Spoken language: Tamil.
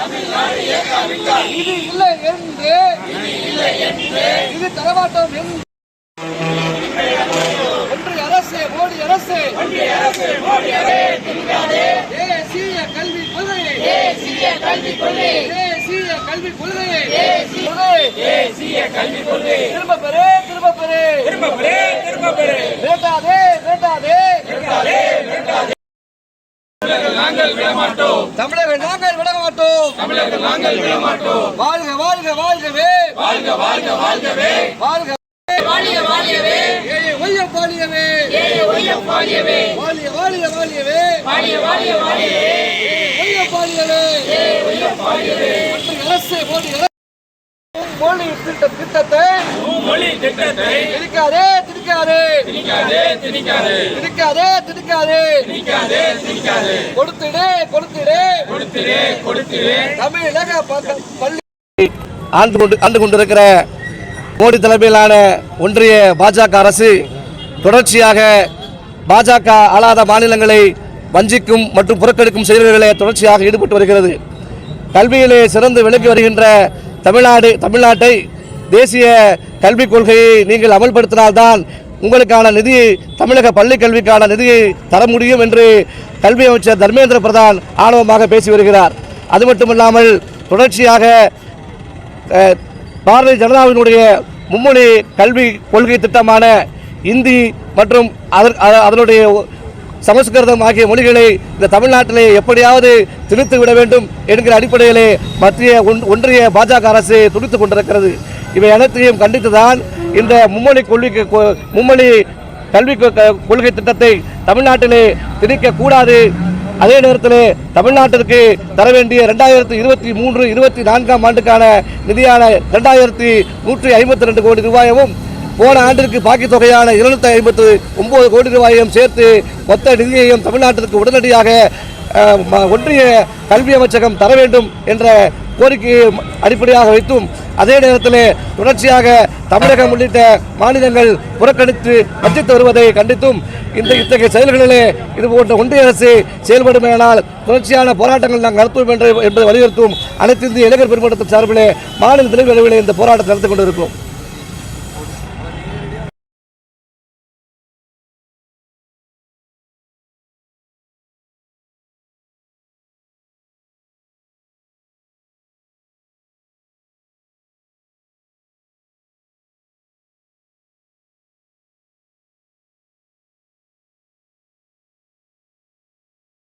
இது இல்லை என்று இது தரமாட்டோம் என்று ஒன்றிய அரசு மோடி அரசு தேசிய கல்விக் கொள்கையை திரும்ப பெறு வேண்டாதே தமிழர்கள் நாங்கள் விட மாட்டோம் வாழ்கவே மோடி திட்டத்தை கொடுத்திடு தமிழக பள்ளி ஆண்டு கொண்டிருக்கிற மோடி தலைமையிலான ஒன்றிய பாஜக அரசு தொடர்ச்சியாக பாஜக ஆளாத மாநிலங்களை வஞ்சிக்கும் மற்றும் புறக்கணிக்கும் செயல்களிலே தொடர்ச்சியாக ஈடுபட்டு வருகிறது. கல்வியிலே சிறந்து விளங்கி வருகின்ற தமிழ்நாட்டை தேசிய கல்விக் கொள்கையை நீங்கள் அமல்படுத்தினால்தான் உங்களுக்கான நிதியை தமிழக பள்ளி கல்விக்கான நிதியை தர முடியும் என்று கல்வி அமைச்சர் தர்மேந்திர பிரதான் ஆணவமாக பேசி வருகிறார். அது மட்டுமில்லாமல் தொடர்ச்சியாக பாரதிய ஜனதாவினுடைய மும்மொழி கல்வி கொள்கை திட்டமான இந்தி மற்றும் அதனுடைய சமஸ்கிருதம் ஆகிய மொழிகளை இந்த தமிழ்நாட்டிலே எப்படியாவது திணித்து விட வேண்டும் என்கிற அடிப்படையிலே ஒன்றிய பாஜக அரசு துடித்துக் கொண்டிருக்கிறது. இவை அனைத்தையும் கண்டித்துதான் இந்த மும்மொழி கல்வி கொள்கை திட்டத்தை தமிழ்நாட்டிலே திணிக்கக்கூடாது. அதே நேரத்தில் தமிழ்நாட்டிற்கு தர வேண்டிய 2023-24 ஆண்டுக்கான நிதியான 2152 கோடி ரூபாயும் போன ஆண்டிற்கு பாக்கி தொகையான 259 கோடி ரூபாயையும் சேர்த்து மொத்த நிதியையும் தமிழ்நாட்டிற்கு உடனடியாக ஒன்றிய கல்வி அமைச்சகம் தர வேண்டும் என்ற கோரிக்கையை அடிப்படையாக வைத்தும் அதே நேரத்தில் தொடர்ச்சியாக தமிழகம் உள்ளிட்ட மாநிலங்கள் புறக்கணித்து வஞ்சித்து வருவதை கண்டித்தும் இத்தகைய செயல்களிலே இதுபோன்ற ஒன்றிய அரசு செயல்படுமானால் தொடர்ச்சியான போராட்டங்கள் நாங்கள் நடத்துவோம் என்பதை வலியுறுத்தும் அனைத்து இந்திய இளைஞர் பெருமன்றத்தின் சார்பிலே மாநில தலைவர் இந்த போராட்டத்தை நடத்தி கொண்டிருக்கிறோம்.